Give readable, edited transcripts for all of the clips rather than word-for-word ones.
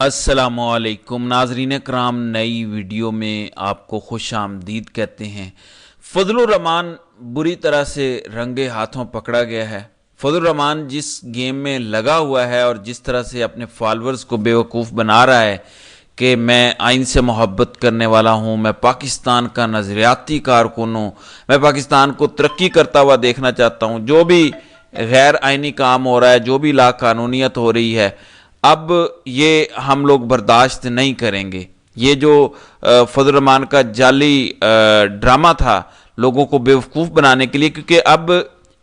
السلام علیکم ناظرین کرام، نئی ویڈیو میں آپ کو خوش آمدید کہتے ہیں۔ فضل الرحمان بری طرح سے رنگے ہاتھوں پکڑا گیا ہے۔ فضل الرحمان جس گیم میں لگا ہوا ہے اور جس طرح سے اپنے فالورز کو بیوقوف بنا رہا ہے کہ میں آئین سے محبت کرنے والا ہوں، میں پاکستان کا نظریاتی کارکن ہوں، میں پاکستان کو ترقی کرتا ہوا دیکھنا چاہتا ہوں، جو بھی غیر آئینی کام ہو رہا ہے، جو بھی لا قانونیت ہو رہی ہے، اب یہ ہم لوگ برداشت نہیں کریں گے۔ یہ جو فضل الرحمان کا جعلی ڈرامہ تھا لوگوں کو بیوقوف بنانے کے لیے، کیونکہ اب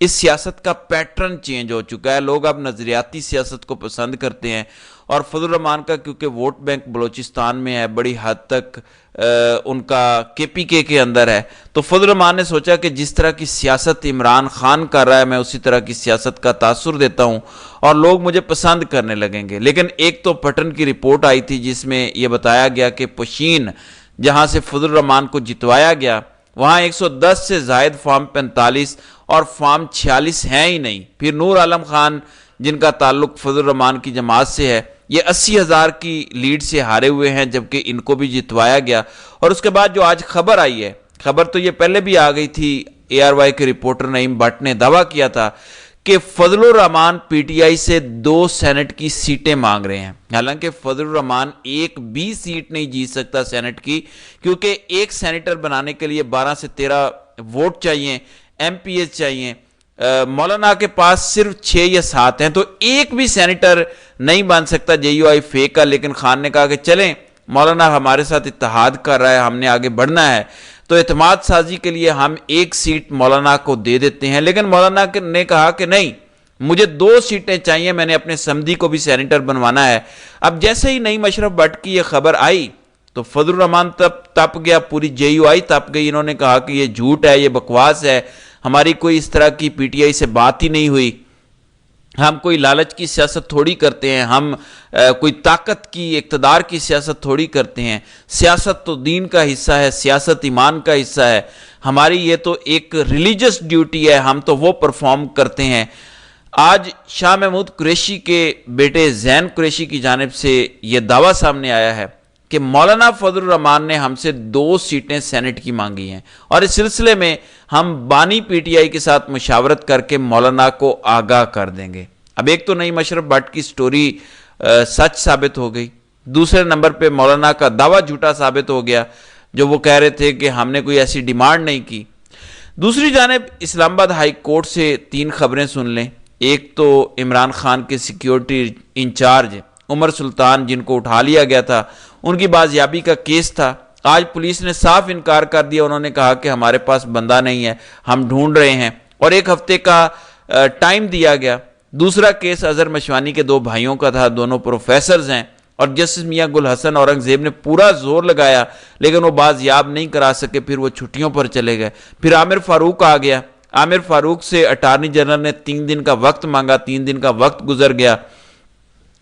اس سیاست کا پیٹرن چینج ہو چکا ہے، لوگ اب نظریاتی سیاست کو پسند کرتے ہیں، اور فضل الرحمان کا کیونکہ ووٹ بینک بلوچستان میں ہے، بڑی حد تک ان کا KPK کے اندر ہے، تو فضل الرحمان نے سوچا کہ جس طرح کی سیاست عمران خان کر رہا ہے میں اسی طرح کی سیاست کا تاثر دیتا ہوں اور لوگ مجھے پسند کرنے لگیں گے۔ لیکن ایک تو پٹن کی رپورٹ آئی تھی جس میں یہ بتایا گیا کہ پشین جہاں سے فضل الرحمان کو جتوایا گیا وہاں 110 سے زائد فارم 45 اور فارم 46 ہیں ہی نہیں۔ پھر نور عالم خان جن کا تعلق فضل الرحمان کی جماعت سے ہے، یہ 80,000 کی لیڈ سے ہارے ہوئے ہیں، جبکہ ان کو بھی جتوایا گیا۔ اور اس کے بعد جو آج خبر آئی ہے، خبر تو یہ پہلے بھی آ گئی تھی، ARY کے رپورٹر نعیم بٹ نے دعویٰ کیا تھا کہ فضل الرحمان PTI سے 2 سینٹ کی سیٹیں مانگ رہے ہیں۔ حالانکہ فضل الرحمان ایک بھی سیٹ نہیں جیت سکتا سینٹ کی، کیونکہ ایک سینیٹر بنانے کے لیے 12 سے 13 ووٹ چاہیے، MPs چاہیے۔ مولانا کے پاس صرف 6 یا 7 ہیں، تو ایک بھی سینیٹر نہیں بن سکتا JUI فیک کا۔ لیکن خان نے کہا کہ چلیں، مولانا ہمارے ساتھ اتحاد کر رہا ہے، ہم نے آگے بڑھنا ہے، تو اعتماد سازی کے لیے ہم ایک سیٹ مولانا کو دے دیتے ہیں۔ لیکن مولانا نے کہا کہ نہیں، مجھے 2 سیٹیں چاہیے، میں نے اپنے سمدھی کو بھی سینیٹر بنوانا ہے۔ اب جیسے ہی نعیم اشرف بٹ کی یہ خبر آئی تو فضل الرحمان تپ گیا، پوری JUI تپ گئی۔ انہوں نے کہا کہ یہ جھوٹ ہے، یہ بکواس ہے، ہماری کوئی اس طرح کی PTI سے بات ہی نہیں ہوئی، ہم کوئی لالچ کی سیاست تھوڑی کرتے ہیں، ہم کوئی طاقت کی اقتدار کی سیاست تھوڑی کرتے ہیں، سیاست تو دین کا حصہ ہے، سیاست ایمان کا حصہ ہے، ہماری یہ تو ایک ریلیجس ڈیوٹی ہے، ہم تو وہ پرفارم کرتے ہیں۔ آج شاہ محمود قریشی کے بیٹے زین قریشی کی جانب سے یہ دعویٰ سامنے آیا ہے کہ مولانا فضل الرحمان نے ہم سے 2 سیٹیں سینٹ کی مانگی ہیں، اور اس سلسلے میں ہم بانی PTI کے ساتھ مشاورت کر کے مولانا کو آگاہ کر دیں گے۔ اب ایک تو نعیم اشرف بٹ کی سٹوری سچ ثابت ہو گئی، دوسرے نمبر پہ مولانا کا دعویٰ جھوٹا ثابت ہو گیا، جو وہ کہہ رہے تھے کہ ہم نے کوئی ایسی ڈیمانڈ نہیں کی۔ دوسری جانب اسلام آباد ہائی کورٹ سے 3 خبریں سن لیں۔ ایک تو عمران خان کے سیکیورٹی انچارج عمر سلطان جن کو اٹھا لیا گیا تھا، ان کی بازیابی کا کیس تھا۔ آج پولیس نے صاف انکار کر دیا، انہوں نے کہا کہ ہمارے پاس بندہ نہیں ہے، ہم ڈھونڈ رہے ہیں، اور 1 ہفتے کا ٹائم دیا گیا۔ دوسرا کیس اظہر مشوانی کے 2 بھائیوں کا تھا، دونوں پروفیسرز ہیں، اور جسٹس میاں گل حسن اورنگزیب نے پورا زور لگایا لیکن وہ بازیاب نہیں کرا سکے، پھر وہ چھٹیوں پر چلے گئے۔ پھر عامر فاروق آ گیا، عامر فاروق سے اٹارنی جنرل نے 3 دن کا وقت مانگا، 3 دن کا وقت گزر گیا،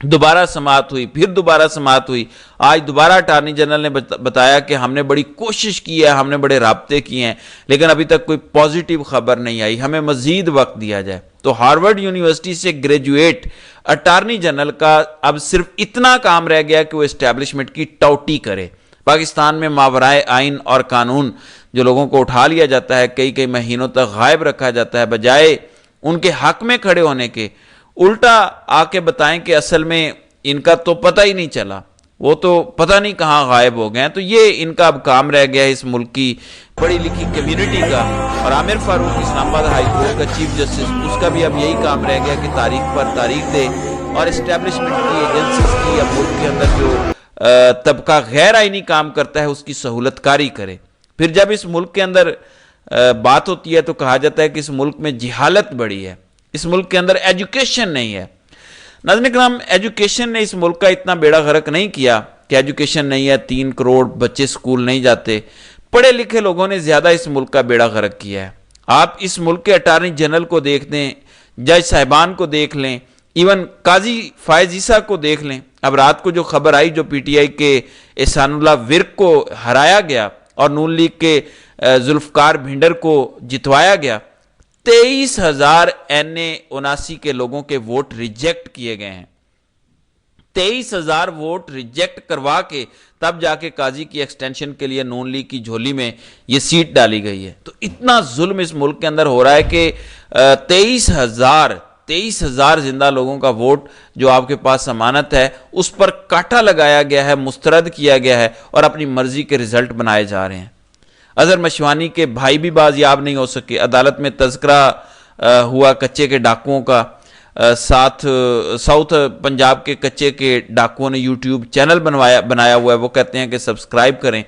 دوبارہ سماعت ہوئی، پھر دوبارہ سماعت ہوئی۔ آج دوبارہ اٹارنی جنرل نے بتایا کہ ہم نے بڑی کوشش کی ہے، ہم نے بڑے رابطے کیے ہیں، لیکن ابھی تک کوئی پازیٹیو خبر نہیں آئی، ہمیں مزید وقت دیا جائے۔ تو ہارورڈ یونیورسٹی سے گریجویٹ اٹارنی جنرل کا اب صرف اتنا کام رہ گیا کہ وہ اسٹیبلشمنٹ کی ٹوٹی کرے۔ پاکستان میں ماورائے آئین اور قانون جو لوگوں کو اٹھا لیا جاتا ہے، کئی مہینوں تک غائب رکھا جاتا ہے، بجائے ان کے حق میں کھڑے ہونے کے الٹا آ کے بتائیں کہ اصل میں ان کا تو پتہ ہی نہیں چلا، وہ تو پتہ نہیں کہاں غائب ہو گئے ہیں۔ تو یہ ان کا اب کام رہ گیا ہے اس ملک کی پڑھی لکھی کمیونٹی کا۔ اور عامر فاروق اسلام آباد ہائی کورٹ کا چیف جسٹس، اس کا بھی اب یہی کام رہ گیا کہ تاریخ پر تاریخ دے، اور اسٹیبلشمنٹ کی ایجنسیز کی یا ملک کے اندر جو طبقہ غیر آئینی کام کرتا ہے اس کی سہولت کاری کرے۔ پھر جب اس ملک کے اندر بات ہوتی ہے تو کہا جاتا ہے کہ اس ملک میں جہالت بڑی ہے، اس ملک کے اندر ایجوکیشن نہیں ہے۔ ناظرین کرام، ایجوکیشن نے اس ملک کا اتنا بیڑا غرق نہیں کیا کہ ایجوکیشن نہیں ہے، 3 کروڑ بچے سکول نہیں جاتے۔ پڑھے لکھے لوگوں نے زیادہ اس ملک کا بیڑا غرق کیا ہے۔ آپ اس ملک کے اٹارنی جنرل کو دیکھ دیں، جج صاحبان کو دیکھ لیں، ایون قاضی فائز عیسیٰ کو دیکھ لیں۔ اب رات کو جو خبر آئی، جو PTI کے احسان اللہ ورک کو ہرایا گیا اور نون لیگ کے ذوالفقار بھنڈر کو جتوایا گیا، 23,000 NA 79 کے لوگوں کے ووٹ ریجیکٹ کیے گئے ہیں۔ 23,000 ووٹ ریجیکٹ کروا کے تب جا کے قاضی کی ایکسٹینشن کے لیے نون لیگ کی جھولی میں یہ سیٹ ڈالی گئی ہے۔ تو اتنا ظلم اس ملک کے اندر ہو رہا ہے کہ 23,000 زندہ لوگوں کا ووٹ جو آپ کے پاس ضمانت ہے اس پر کاٹا لگایا گیا ہے، مسترد کیا گیا ہے اور اپنی مرضی کے رزلٹ بنائے جا رہے ہیں۔ اظہر مشوانی کے بھائی بھی بازیاب نہیں ہو سکے، عدالت میں تذکرہ ہوا کچے کے ڈاکوؤں کا، ساؤتھ پنجاب کے کچے کے ڈاکوؤں نے یوٹیوب چینل بنایا ہوا ہے، وہ کہتے ہیں کہ سبسکرائب کریں،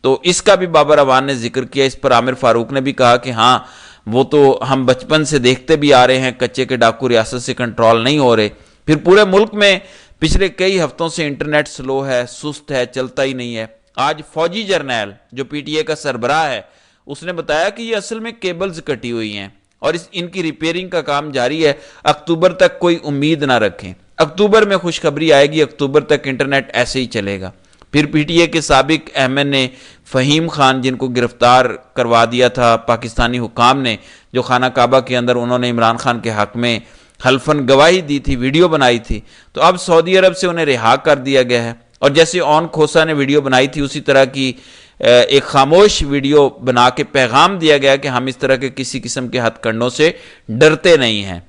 تو اس کا بھی بابر اعوان نے ذکر کیا۔ اس پر عامر فاروق نے بھی کہا کہ ہاں وہ تو ہم بچپن سے دیکھتے بھی آ رہے ہیں، کچے کے ڈاکو ریاست سے کنٹرول نہیں ہو رہے۔ پھر پورے ملک میں پچھلے کئی ہفتوں سے انٹرنیٹ سلو ہے، سست ہے، چلتا ہی نہیں ہے۔ آج فوجی جرنیل جو پی ٹی اے کا سربراہ ہے اس نے بتایا کہ یہ اصل میں کیبلز کٹی ہوئی ہیں اور ان کی ریپیئرنگ کا کام جاری ہے، اکتوبر تک کوئی امید نہ رکھیں، اکتوبر میں خوشخبری آئے گی، اکتوبر تک انٹرنیٹ ایسے ہی چلے گا۔ پھر پی ٹی اے کے سابق احمد نے فہیم خان جن کو گرفتار کروا دیا تھا پاکستانی حکام نے، جو خانہ کعبہ کے اندر انہوں نے عمران خان کے حق میں حلفاً گواہی دی تھی، ویڈیو بنائی تھی، تو اب سعودی عرب سے انہیں رہا کر دیا گیا ہے۔ اور جیسے اون کھوسا نے ویڈیو بنائی تھی اسی طرح کی ایک خاموش ویڈیو بنا کے پیغام دیا گیا کہ ہم اس طرح کے کسی قسم کے ہتھ کنڈوں سے ڈرتے نہیں ہیں۔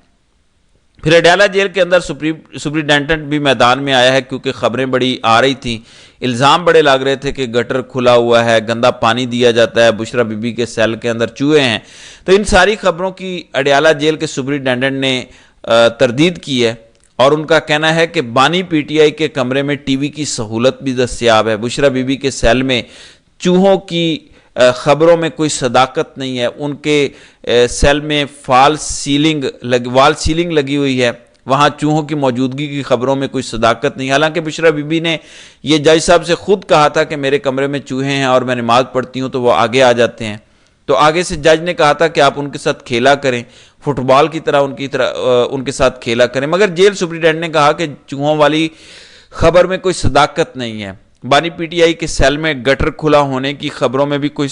پھر اڈیالہ جیل کے اندر سپرنٹینڈنٹ بھی میدان میں آیا ہے کیونکہ خبریں بڑی آ رہی تھیں، الزام بڑے لگ رہے تھے کہ گٹر کھلا ہوا ہے، گندا پانی دیا جاتا ہے، بشرا بی بی کے سیل کے اندر چوہے ہیں۔ تو ان ساری خبروں کی اڈیالہ جیل کے سپرنٹینڈنٹ نے تردید کی ہے اور ان کا کہنا ہے کہ بانی پی ٹی آئی کے کمرے میں ٹی وی کی سہولت بھی دستیاب ہے، بشرا بی بی کے سیل میں چوہوں کی خبروں میں کوئی صداقت نہیں ہے، ان کے سیل میں وال سیلنگ لگی ہوئی ہے، وہاں چوہوں کی موجودگی کی خبروں میں کوئی صداقت نہیں۔ حالانکہ بشرا بی بی نے یہ جج صاحب سے خود کہا تھا کہ میرے کمرے میں چوہے ہیں اور میں نماز پڑھتی ہوں تو وہ آگے آ جاتے ہیں، تو آگے سے جج نے کہا تھا کہ آپ ان کے ساتھ کھیلا کریں، فٹ بال کی طرح ان کے ساتھ کھیلا کریں، مگر جیل سپرنٹینڈنٹ نے کہا کہ چوہوں والی خبر میں کوئی صداقت نہیں ہے۔ بانی پی ٹی آئی کے سیل میں گٹر کھلا ہونے کی خبروں میں بھی کوئی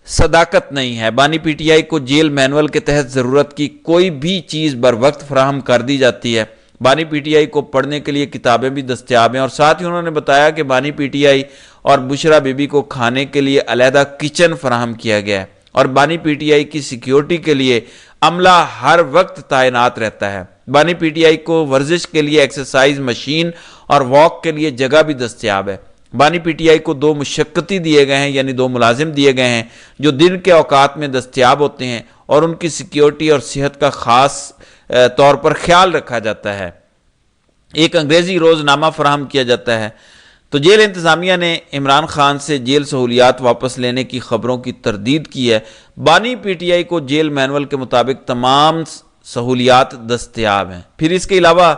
صداقت نہیں ہے۔ بانی پی ٹی آئی کو جیل مینول کے تحت ضرورت کی کوئی بھی چیز بر وقت فراہم کر دی جاتی ہے۔ بانی پی ٹی آئی کو پڑھنے کے لیے کتابیں بھی دستیاب ہیں اور ساتھ ہی انہوں نے بتایا کہ بانی پی ٹی آئی اور بشرا بی بی کو کھانے کے لیے علیحدہ کچن فراہم کیا گیا ہے اور بانی پی ٹی آئی کی سیکیورٹی کے لیے عملہ ہر وقت تعینات رہتا ہے۔ بانی پی ٹی آئی کو ورزش کے لیے ایکسرسائز مشین اور واک کے لیے جگہ بھی دستیاب ہے۔ بانی پی ٹی آئی کو 2 مشقتی دیے گئے ہیں، یعنی 2 ملازم دیے گئے ہیں جو دن کے اوقات میں دستیاب ہوتے ہیں اور ان کی سیکیورٹی اور صحت کا خاص طور پر خیال رکھا جاتا ہے۔ ایک انگریزی روزنامہ فراہم کیا جاتا ہے۔ تو جیل انتظامیہ نے عمران خان سے جیل سہولیات واپس لینے کی خبروں کی تردید کی ہے۔ بانی پی ٹی آئی کو جیل مینول کے مطابق تمام سہولیات دستیاب ہیں۔ پھر اس کے علاوہ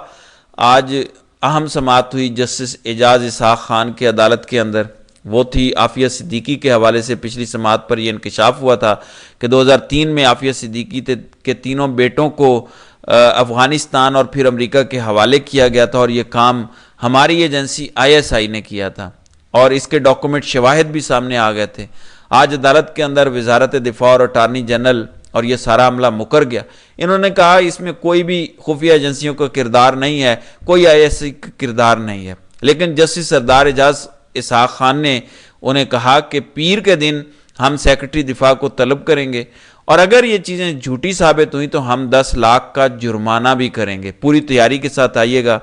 آج اہم سماعت ہوئی جسٹس اعجاز اسحاق خان کے عدالت کے اندر، وہ تھی عافیہ صدیقی کے حوالے سے۔ پچھلی سماعت پر یہ انکشاف ہوا تھا کہ 2003 میں عافیہ صدیقی کے تینوں بیٹوں کو افغانستان اور پھر امریکہ کے حوالے کیا گیا تھا اور یہ کام ہماری ایجنسی ISI نے کیا تھا اور اس کے ڈاکومنٹ شواہد بھی سامنے آ گئے تھے۔ آج عدالت کے اندر وزارت دفاع اور اٹارنی جنرل اور یہ سارا عملہ مکر گیا۔ انہوں نے کہا اس میں کوئی بھی خفیہ ایجنسیوں کا کردار نہیں ہے، کوئی ISI کا کردار نہیں ہے، لیکن جسٹس سردار اعجاز اسحاق خان نے انہیں کہا کہ پیر کے دن ہم سیکرٹری دفاع کو طلب کریں گے اور اگر یہ چیزیں جھوٹی ثابت ہوئیں تو ہم 10 لاکھ کا جرمانہ بھی کریں گے۔ پوری تیاری کے ساتھ آئیے گا،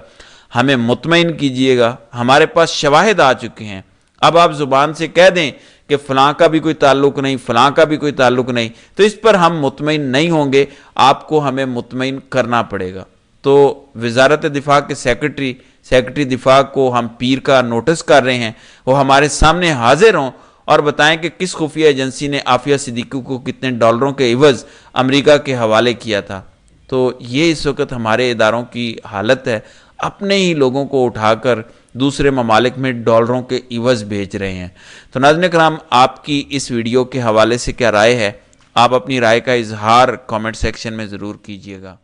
ہمیں مطمئن کیجئے گا، ہمارے پاس شواہد آ چکے ہیں۔ اب آپ زبان سے کہہ دیں کہ فلاں کا بھی کوئی تعلق نہیں، فلاں کا بھی کوئی تعلق نہیں، تو اس پر ہم مطمئن نہیں ہوں گے، آپ کو ہمیں مطمئن کرنا پڑے گا۔ تو وزارت دفاع کے سیکرٹری دفاع کو ہم پیر کا نوٹس کر رہے ہیں، وہ ہمارے سامنے حاضر ہوں اور بتائیں کہ کس خفیہ ایجنسی نے عافیہ صدیقی کو کتنے ڈالروں کے عوض امریکہ کے حوالے کیا تھا۔ تو یہ اس وقت ہمارے اداروں کی حالت ہے، اپنے ہی لوگوں کو اٹھا کر دوسرے ممالک میں ڈالروں کے عوض بھیج رہے ہیں۔ تو ناظرین کرام، آپ کی اس ویڈیو کے حوالے سے کیا رائے ہے؟ آپ اپنی رائے کا اظہار کامنٹ سیکشن میں ضرور کیجیے گا۔